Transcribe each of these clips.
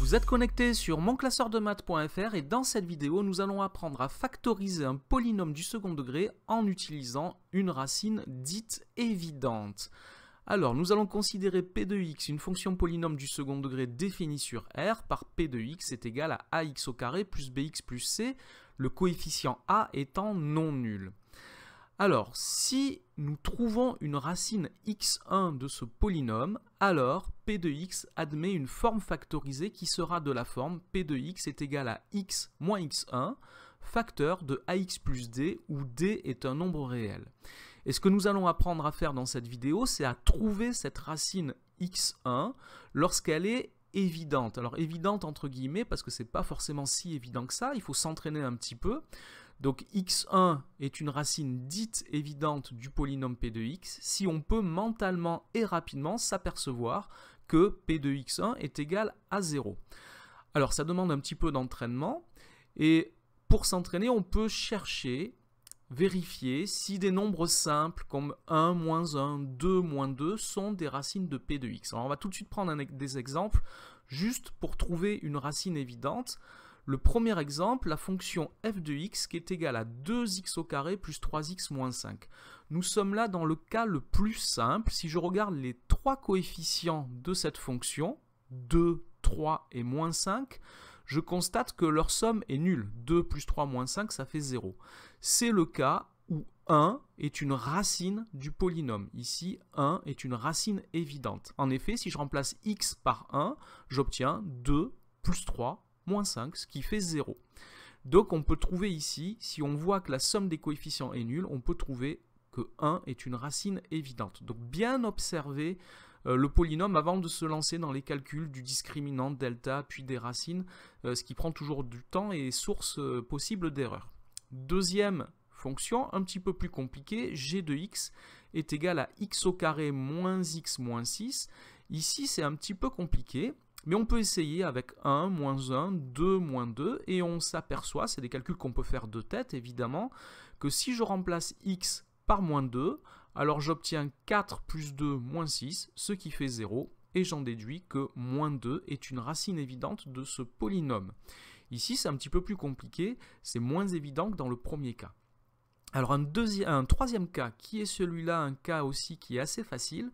Vous êtes connecté sur monclasseurdemaths.fr et dans cette vidéo, nous allons apprendre à factoriser un polynôme du second degré en utilisant une racine dite évidente. Alors, nous allons considérer p de x, une fonction polynôme du second degré définie sur R par p de x est égal à ax au carré plus bx plus c, le coefficient a étant non nul. Alors, si nous trouvons une racine x1 de ce polynôme, alors p de x admet une forme factorisée qui sera de la forme p de x est égal à x moins x1, facteur de ax plus d, où d est un nombre réel. Et ce que nous allons apprendre à faire dans cette vidéo, c'est à trouver cette racine x1 lorsqu'elle est évidente. Alors évidente entre guillemets, parce que ce n'est pas forcément si évident que ça, il faut s'entraîner un petit peu. Donc x1 est une racine dite évidente du polynôme p de x si on peut mentalement et rapidement s'apercevoir que p de x1 est égal à 0. Alors ça demande un petit peu d'entraînement et pour s'entraîner on peut chercher, vérifier si des nombres simples comme 1, moins 1, 2, moins 2 sont des racines de p de x. Alors on va tout de suite prendre des exemples juste pour trouver une racine évidente. Le premier exemple, la fonction f de x qui est égale à 2x au carré plus 3x moins 5. Nous sommes là dans le cas le plus simple. Si je regarde les trois coefficients de cette fonction, 2, 3 et moins 5, je constate que leur somme est nulle. 2 plus 3 moins 5, ça fait 0. C'est le cas où 1 est une racine du polynôme. Ici, 1 est une racine évidente. En effet, si je remplace x par 1, j'obtiens 2 plus 3 moins 5, ce qui fait 0. Donc on peut trouver ici, si on voit que la somme des coefficients est nulle, on peut trouver que 1 est une racine évidente. Donc bien observer le polynôme avant de se lancer dans les calculs du discriminant, delta, puis des racines, ce qui prend toujours du temps et est source possible d'erreur. Deuxième fonction, un petit peu plus compliquée, g de x est égal à x au carré moins x moins 6. Ici c'est un petit peu compliqué. Mais on peut essayer avec 1, moins 1, 2, moins 2, et on s'aperçoit, c'est des calculs qu'on peut faire de tête évidemment, que si je remplace x par moins 2, alors j'obtiens 4 plus 2 moins 6, ce qui fait 0, et j'en déduis que moins 2 est une racine évidente de ce polynôme. Ici c'est un petit peu plus compliqué, c'est moins évident que dans le premier cas. Alors un troisième cas, qui est celui-là, un cas aussi qui est assez facile.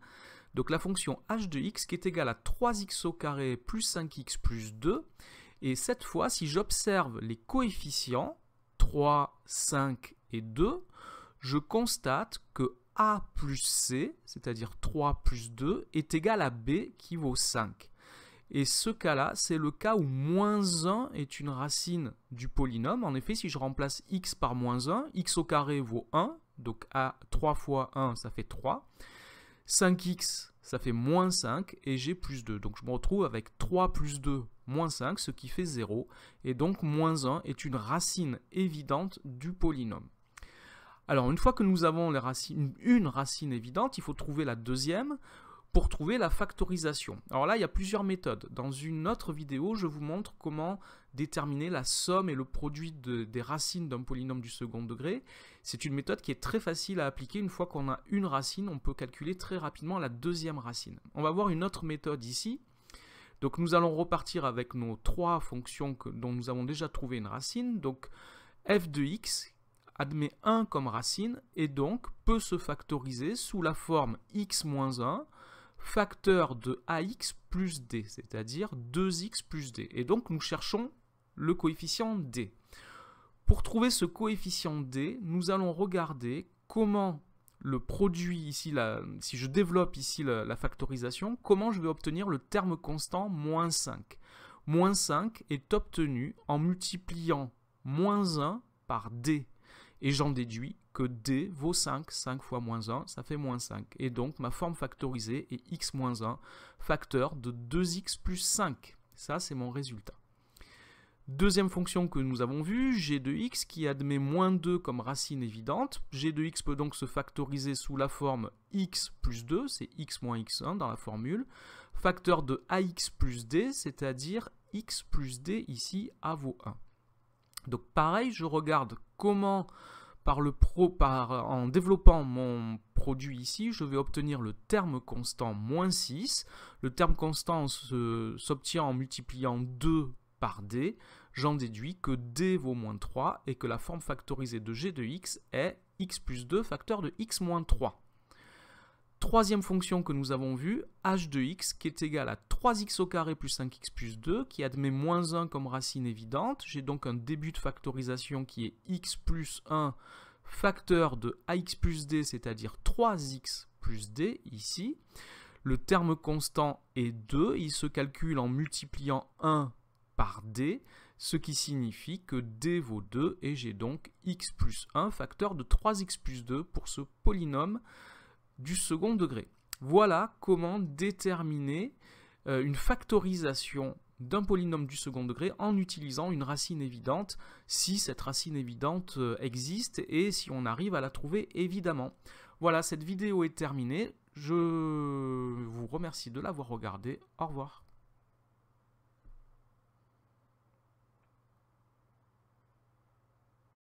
Donc la fonction h de x qui est égale à 3x au carré plus 5x plus 2. Et cette fois, si j'observe les coefficients, 3, 5 et 2, je constate que a plus c, c'est-à-dire 3 plus 2, est égal à b qui vaut 5. Et ce cas-là, c'est le cas où moins 1 est une racine du polynôme. En effet, si je remplace x par moins 1, x au carré vaut 1, donc a 3 fois 1, ça fait 3. 5x, ça fait moins 5 et g plus 2. Donc je me retrouve avec 3 plus 2 moins 5, ce qui fait 0. Et donc moins 1 est une racine évidente du polynôme. Alors une fois que nous avons une racine évidente, il faut trouver la deuxième pour trouver la factorisation. Alors là, il y a plusieurs méthodes. Dans une autre vidéo, je vous montre comment déterminer la somme et le produit des racines d'un polynôme du second degré. C'est une méthode qui est très facile à appliquer. Une fois qu'on a une racine, on peut calculer très rapidement la deuxième racine. On va voir une autre méthode ici. Donc nous allons repartir avec nos trois fonctions dont nous avons déjà trouvé une racine. Donc f de x admet 1 comme racine et donc peut se factoriser sous la forme x moins 1 facteur de ax plus d, c'est-à-dire 2x plus d. Et donc nous cherchons le coefficient d. Pour trouver ce coefficient d, nous allons regarder comment le produit ici, si je développe ici la factorisation, comment je vais obtenir le terme constant moins 5. Moins 5 est obtenu en multipliant moins 1 par d. Et j'en déduis que d vaut 5, 5 fois moins 1, ça fait moins 5. Et donc ma forme factorisée est x moins 1, facteur de 2x plus 5. Ça, c'est mon résultat. Deuxième fonction que nous avons vue, g de x, qui admet moins 2 comme racine évidente. G de x peut donc se factoriser sous la forme x plus 2, c'est x moins x1 dans la formule. Facteur de ax plus d, c'est-à-dire x plus d, ici, a vaut 1. Donc pareil, je regarde comment En développant mon produit ici, je vais obtenir le terme constant moins 6. Le terme constant s'obtient en multipliant 2 par d. J'en déduis que d vaut moins 3 et que la forme factorisée de g de x est x plus 2 facteur de x moins 3. Troisième fonction que nous avons vue, h de x qui est égal à 3x au carré plus 5x plus 2 qui admet moins 1 comme racine évidente. J'ai donc un début de factorisation qui est x plus 1 facteur de ax plus d, c'est-à-dire 3x plus d ici. Le terme constant est 2, il se calcule en multipliant 1 par d, ce qui signifie que d vaut 2 et j'ai donc x plus 1 facteur de 3x plus 2 pour ce polynôme du second degré. Voilà comment déterminer une factorisation d'un polynôme du second degré en utilisant une racine évidente, si cette racine évidente existe et si on arrive à la trouver évidemment. Voilà, cette vidéo est terminée. Je vous remercie de l'avoir regardée. Au revoir.